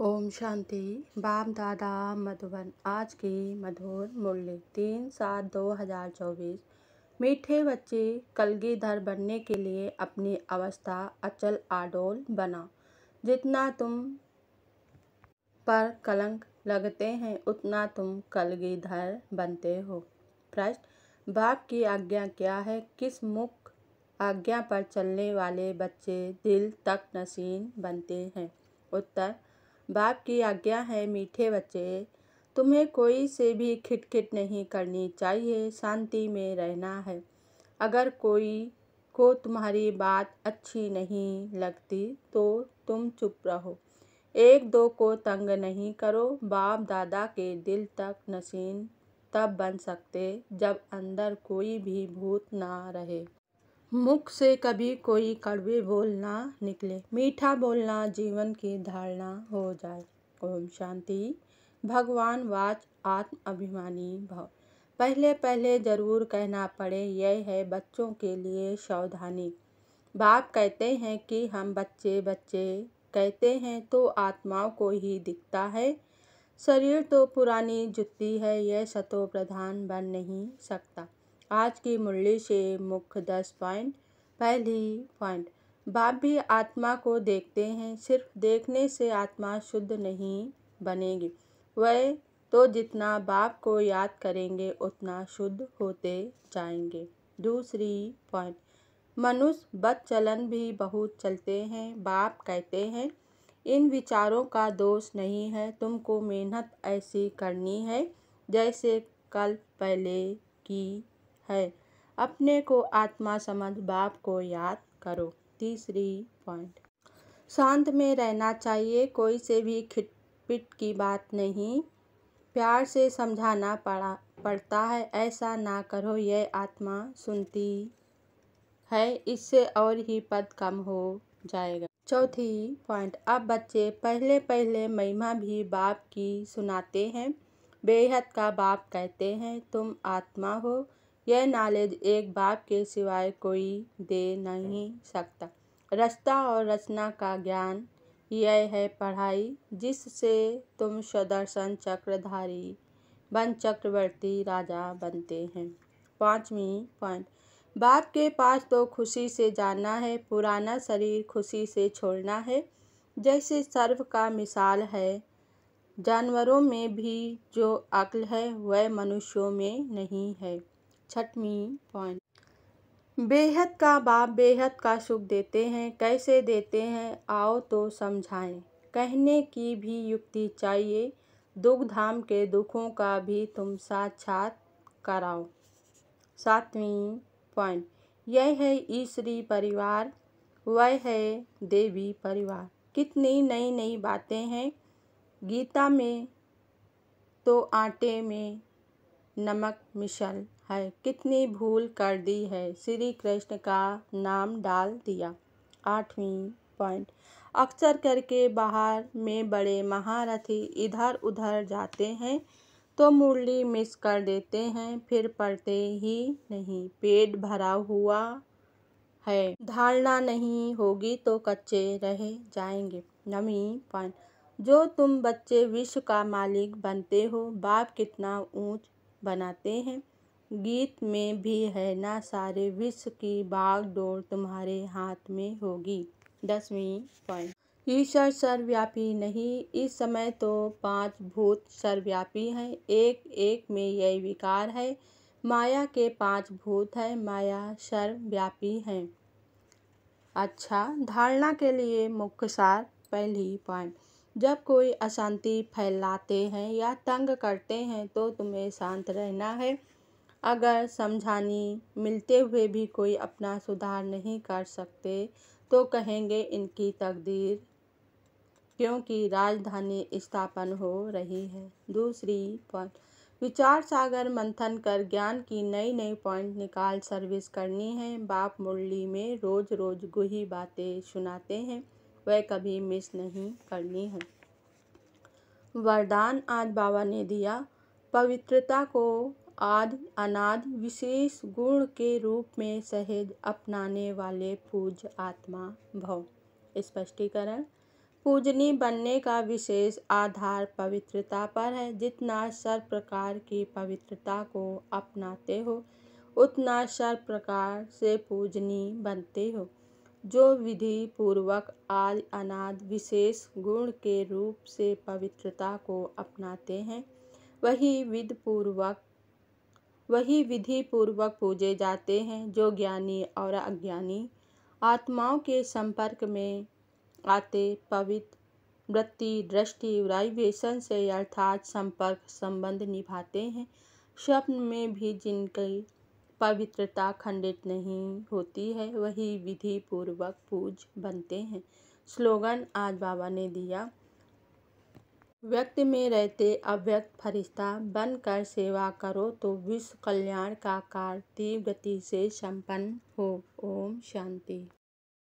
ओम शांति। बाप दादा मधुबन। आज की मधुर मुरली 3/7/2024। मीठे बच्चे कलगीधर बनने के लिए अपनी अवस्था अचल अडोल बना। जितना तुम पर कलंक लगते हैं उतना तुम कलगीधर बनते हो। प्रश्न: बाप की आज्ञा क्या है? किस मुख्य आज्ञा पर चलने वाले बच्चे दिल तक नसीन बनते हैं? उत्तर: बाप की आज्ञा है, मीठे बच्चे, तुम्हें कोई से भी खिटखिट नहीं करनी चाहिए, शांति में रहना है। अगर कोई को तुम्हारी बात अच्छी नहीं लगती तो तुम चुप रहो। एक दो को तंग नहीं करो। बाप दादा के दिल तक नसीन तब बन सकते जब अंदर कोई भी भूत ना रहे। मुख से कभी कोई कड़वे बोल ना निकले। मीठा बोलना जीवन की धारणा हो जाए। ओम शांति। भगवान वाच आत्म अभिमानी भव। पहले पहले जरूर कहना पड़े, यह है बच्चों के लिए सावधानी। बाप कहते हैं कि हम बच्चे बच्चे कहते हैं तो आत्माओं को ही दिखता है। शरीर तो पुरानी जुत्ती है, यह सतो प्रधान बन नहीं सकता। आज की मुरली से मुख्य 10 पॉइंट। पहली पॉइंट: बाप भी आत्मा को देखते हैं। सिर्फ देखने से आत्मा शुद्ध नहीं बनेगी। वह तो जितना बाप को याद करेंगे उतना शुद्ध होते जाएंगे। दूसरी पॉइंट: मनुष्य बदचलन भी बहुत चलते हैं। बाप कहते हैं इन विचारों का दोष नहीं है, तुमको मेहनत ऐसी करनी है जैसे कल पहले की है। अपने को आत्मा समझ बाप को याद करो। तीसरी पॉइंट: शांत में रहना चाहिए, कोई से भी खिटपिट की बात नहीं। प्यार से समझाना पड़ता है, ऐसा ना करो, यह आत्मा सुनती है, इससे और ही पद कम हो जाएगा। चौथी पॉइंट: अब बच्चे पहले पहले महिमा भी बाप की सुनाते हैं। बेहद का बाप कहते हैं तुम आत्मा हो। यह नॉलेज एक बाप के सिवाय कोई दे नहीं सकता। रचता और रचना का ज्ञान, यह है पढ़ाई जिससे तुम सुदर्शन चक्रधारी बन चक्रवर्ती राजा बनते हैं। पांचवी पॉइंट: बाप के पास तो खुशी से जाना है, पुराना शरीर खुशी से छोड़ना है। जैसे सर्प का मिसाल है, जानवरों में भी जो अक्ल है वह मनुष्यों में नहीं है। छठवीं पॉइंट: बेहद का बाप बेहद का सुख देते हैं। कैसे देते हैं आओ तो समझाएं। कहने की भी युक्ति चाहिए। दुख धाम के दुखों का भी तुम साक्षात कराओ। सातवीं पॉइंट: यह है ईश्वरी परिवार, वह है देवी परिवार। कितनी नई नई बातें हैं गीता में, तो आटे में नमक मिसल है, कितनी भूल कर दी है, श्री कृष्ण का नाम डाल दिया। आठवीं पॉइंट: अक्सर करके बाहर में बड़े महारथी इधर उधर जाते हैं तो मुरली मिस कर देते हैं, फिर पढ़ते ही नहीं। पेट भरा हुआ है, धारणा नहीं होगी तो कच्चे रह जाएंगे। नवीं पॉइंट: जो तुम बच्चे विश्व का मालिक बनते हो, बाप कितना ऊंच बनाते हैं। गीत में भी है ना, सारे विश्व की बागडोर तुम्हारे हाथ में होगी। 10वीं पॉइंट: ईश्वर सर्वव्यापी नहीं, इस समय तो 5 भूत सर्वव्यापी हैं। एक एक में यह विकार है। माया के 5 भूत है, माया सर्वव्यापी है। अच्छा, धारणा के लिए मुख्य सार। पहली पॉइंट: जब कोई अशांति फैलाते हैं या तंग करते हैं तो तुम्हें शांत रहना है। अगर समझानी मिलते हुए भी कोई अपना सुधार नहीं कर सकते तो कहेंगे इनकी तकदीर, क्योंकि राजधानी स्थापन हो रही है। दूसरी पॉइंट: विचार सागर मंथन कर ज्ञान की नई नई पॉइंट निकाल सर्विस करनी है। बाप मुरली में रोज रोज गुही बातें सुनाते हैं, वह कभी मिस नहीं करनी है। वरदान आज बाबा ने दिया, पवित्रता को आदि अनादि विशेष गुण के रूप में सहज अपनाने वाले पूज्य आत्मा भव। स्पष्टीकरण: पूजनीय बनने का विशेष आधार पवित्रता पर है। जितना सर्व प्रकार की पवित्रता को अपनाते हो, उतना सर्व प्रकार से पूजनीय बनते हो। जो विधि पूर्वक आदि अनादि विशेष गुण के रूप से पवित्रता को अपनाते हैं, वही विधि पूर्वक पूजे जाते हैं। जो ज्ञानी और अज्ञानी आत्माओं के संपर्क में आते पवित्र वृत्ति, दृष्टि, वाइब्रेशन से अर्थात संपर्क संबंध निभाते हैं, स्वप्न में भी जिनकी पवित्रता खंडित नहीं होती है, वही विधि पूर्वक पूज बनते हैं। स्लोगन आज बाबा ने दिया, व्यक्त में रहते अव्यक्त फरिश्ता बनकर सेवा करो तो विश्व कल्याण का कार्य तीव्र गति से संपन्न हो। ओम शांति।